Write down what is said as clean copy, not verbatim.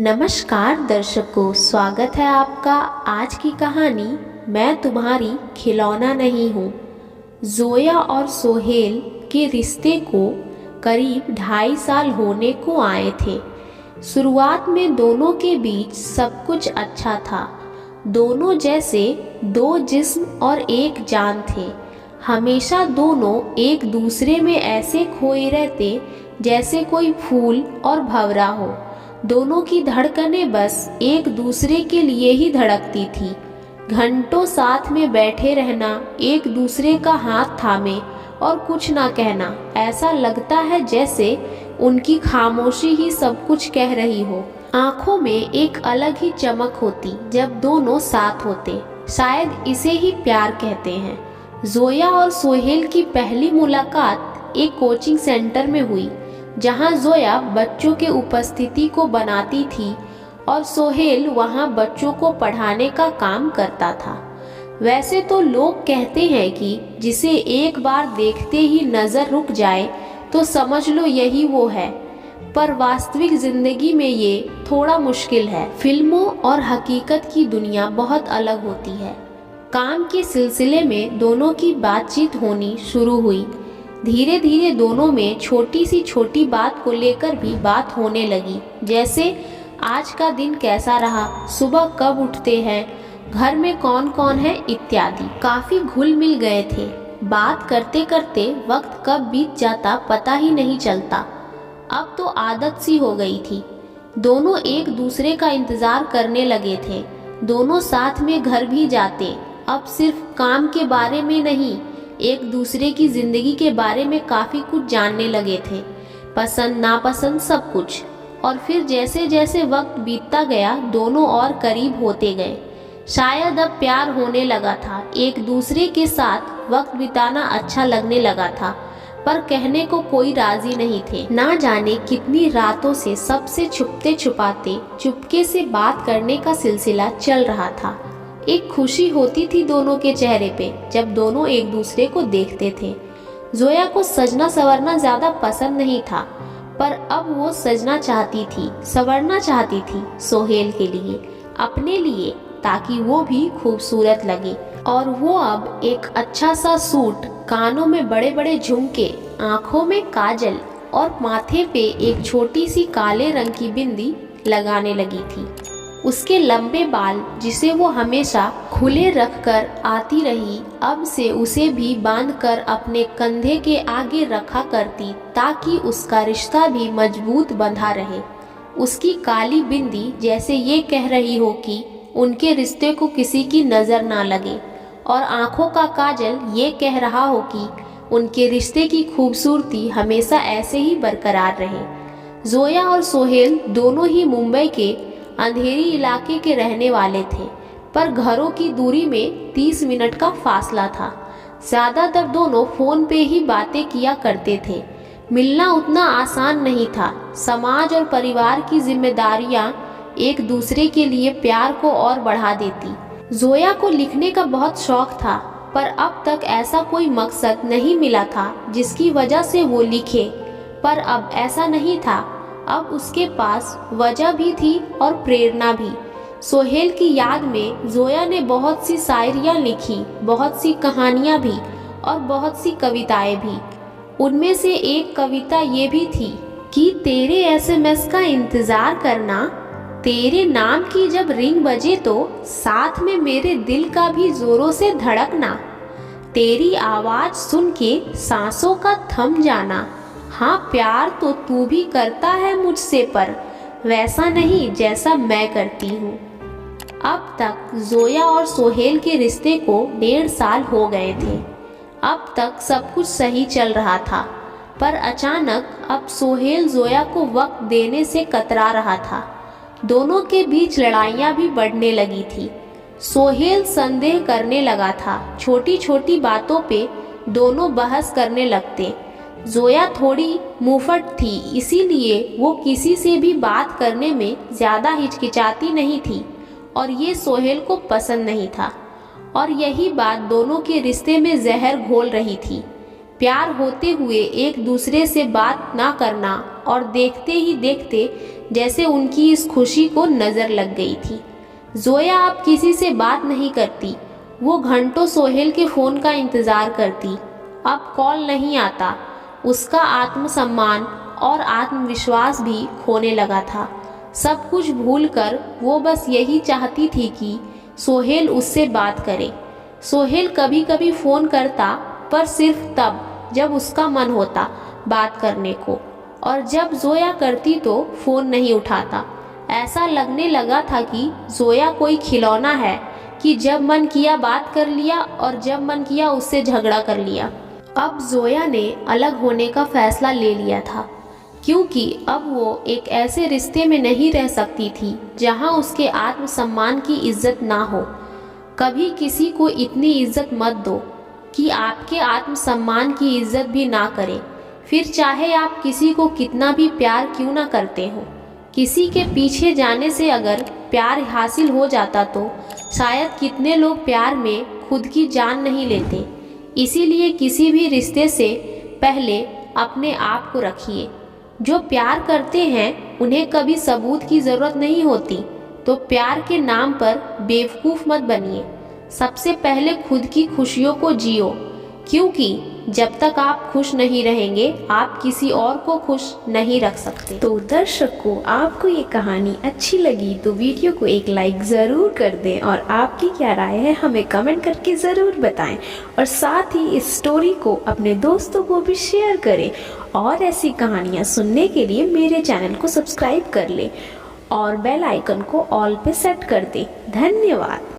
नमस्कार दर्शकों, स्वागत है आपका आज की कहानी मैं तुम्हारी खिलौना नहीं हूँ। जोया और सोहेल के रिश्ते को करीब 2.5 साल होने को आए थे। शुरुआत में दोनों के बीच सब कुछ अच्छा था। दोनों जैसे दो जिस्म और एक जान थे। हमेशा दोनों एक दूसरे में ऐसे खोए रहते जैसे कोई फूल और भंवरा हो। दोनों की धड़कनें बस एक दूसरे के लिए ही धड़कती थी। घंटों साथ में बैठे रहना, एक दूसरे का हाथ थामे और कुछ ना कहना, ऐसा लगता है जैसे उनकी खामोशी ही सब कुछ कह रही हो। आंखों में एक अलग ही चमक होती जब दोनों साथ होते। शायद इसे ही प्यार कहते हैं। जोया और सोहेल की पहली मुलाकात एक कोचिंग सेंटर में हुई, जहां जोया बच्चों के उपस्थिति को बनाती थी और सोहेल वहां बच्चों को पढ़ाने का काम करता था। वैसे तो लोग कहते हैं कि जिसे एक बार देखते ही नज़र रुक जाए तो समझ लो यही वो है, पर वास्तविक जिंदगी में ये थोड़ा मुश्किल है। फिल्मों और हकीकत की दुनिया बहुत अलग होती है। काम के सिलसिले में दोनों की बातचीत होनी शुरू हुई। धीरे धीरे दोनों में छोटी सी छोटी बात को लेकर भी बात होने लगी, जैसे आज का दिन कैसा रहा, सुबह कब उठते हैं, घर में कौन कौन है इत्यादि। काफी घुल मिल गए थे। बात करते करते वक्त कब बीत जाता पता ही नहीं चलता। अब तो आदत सी हो गई थी। दोनों एक दूसरे का इंतजार करने लगे थे। दोनों साथ में घर भी जाते। अब सिर्फ काम के बारे में नहीं, एक दूसरे की जिंदगी के बारे में काफी कुछ जानने लगे थे, पसंद नापसंद सब कुछ। और फिर जैसे जैसे वक्त बीतता गया दोनों और करीब होते गए। शायद अब प्यार होने लगा था। एक दूसरे के साथ वक्त बिताना अच्छा लगने लगा था, पर कहने को कोई राजी नहीं थे। ना जाने कितनी रातों से सबसे छुपते छुपाते चुपके से बात करने का सिलसिला चल रहा था। एक खुशी होती थी दोनों के चेहरे पे जब दोनों एक दूसरे को देखते थे। जोया को सजना संवरना ज्यादा पसंद नहीं था, पर अब वो सजना चाहती थी, संवरना चाहती थी सोहेल के लिए, अपने लिए, ताकि वो भी खूबसूरत लगे। और वो अब एक अच्छा सा सूट, कानों में बड़े बड़े झुमके, आंखों में काजल और माथे पे एक छोटी सी काले रंग की बिंदी लगाने लगी थी। उसके लंबे बाल, जिसे वो हमेशा खुले रखकर आती रही, अब से उसे भी बांधकर अपने कंधे के आगे रखा करती, ताकि उसका रिश्ता भी मजबूत बंधा रहे। उसकी काली बिंदी जैसे ये कह रही हो कि उनके रिश्ते को किसी की नज़र ना लगे, और आंखों का काजल ये कह रहा हो कि उनके रिश्ते की खूबसूरती हमेशा ऐसे ही बरकरार रहे। जोया और सोहेल दोनों ही मुंबई के अंधेरी इलाके के रहने वाले थे, पर घरों की दूरी में 30 मिनट का फासला था। ज़्यादातर दोनों फ़ोन पे ही बातें किया करते थे। मिलना उतना आसान नहीं था। समाज और परिवार की जिम्मेदारियां एक दूसरे के लिए प्यार को और बढ़ा देती। जोया को लिखने का बहुत शौक था, पर अब तक ऐसा कोई मकसद नहीं मिला था जिसकी वजह से वो लिखे। पर अब ऐसा नहीं था। अब उसके पास वजह भी थी और प्रेरणा भी। सोहेल की याद में जोया ने बहुत सी शायरियाँ लिखी, बहुत सी कहानियाँ भी और बहुत सी कविताएं भी। उनमें से एक कविता ये भी थी कि तेरे एसएमएस का इंतज़ार करना, तेरे नाम की जब रिंग बजे तो साथ में मेरे दिल का भी ज़ोरों से धड़कना, तेरी आवाज़ सुन के सांसों का थम जाना। हाँ, प्यार तो तू भी करता है मुझसे, पर वैसा नहीं जैसा मैं करती हूँ। अब तक जोया और सोहेल के रिश्ते को 1.5 साल हो गए थे। अब तक सब कुछ सही चल रहा था, पर अचानक अब सोहेल जोया को वक्त देने से कतरा रहा था। दोनों के बीच लड़ाइयाँ भी बढ़ने लगी थी। सोहेल संदेह करने लगा था। छोटी छोटी बातों पे दोनों बहस करने लगते। जोया थोड़ी मुंहफट थी, इसीलिए वो किसी से भी बात करने में ज़्यादा हिचकिचाती नहीं थी, और ये सोहेल को पसंद नहीं था। और यही बात दोनों के रिश्ते में जहर घोल रही थी। प्यार होते हुए एक दूसरे से बात ना करना और देखते ही देखते जैसे उनकी इस खुशी को नज़र लग गई थी। जोया अब किसी से बात नहीं करती। वो घंटों सोहेल के फ़ोन का इंतज़ार करती। अब कॉल नहीं आता। उसका आत्मसम्मान और आत्मविश्वास भी खोने लगा था। सब कुछ भूलकर वो बस यही चाहती थी कि सोहेल उससे बात करे। सोहेल कभी कभी फ़ोन करता, पर सिर्फ तब जब उसका मन होता बात करने को, और जब जोया करती तो फ़ोन नहीं उठाता। ऐसा लगने लगा था कि जोया कोई खिलौना है कि जब मन किया बात कर लिया और जब मन किया उससे झगड़ा कर लिया। अब जोया ने अलग होने का फैसला ले लिया था, क्योंकि अब वो एक ऐसे रिश्ते में नहीं रह सकती थी जहां उसके आत्मसम्मान की इज्जत ना हो। कभी किसी को इतनी इज्जत मत दो कि आपके आत्मसम्मान की इज्जत भी ना करे, फिर चाहे आप किसी को कितना भी प्यार क्यों ना करते हो। किसी के पीछे जाने से अगर प्यार हासिल हो जाता तो शायद कितने लोग प्यार में खुद की जान नहीं लेते। इसीलिए किसी भी रिश्ते से पहले अपने आप को रखिए। जो प्यार करते हैं उन्हें कभी सबूत की ज़रूरत नहीं होती, तो प्यार के नाम पर बेवकूफ़ मत बनिए। सबसे पहले खुद की खुशियों को जियो, क्योंकि जब तक आप खुश नहीं रहेंगे आप किसी और को खुश नहीं रख सकते। तो दर्शकों, आपको ये कहानी अच्छी लगी तो वीडियो को एक लाइक ज़रूर कर दें और आपकी क्या राय है हमें कमेंट करके ज़रूर बताएं, और साथ ही इस स्टोरी को अपने दोस्तों को भी शेयर करें। और ऐसी कहानियाँ सुनने के लिए मेरे चैनल को सब्सक्राइब कर लें और बेल आइकन को ऑल पे सेट कर दें। धन्यवाद।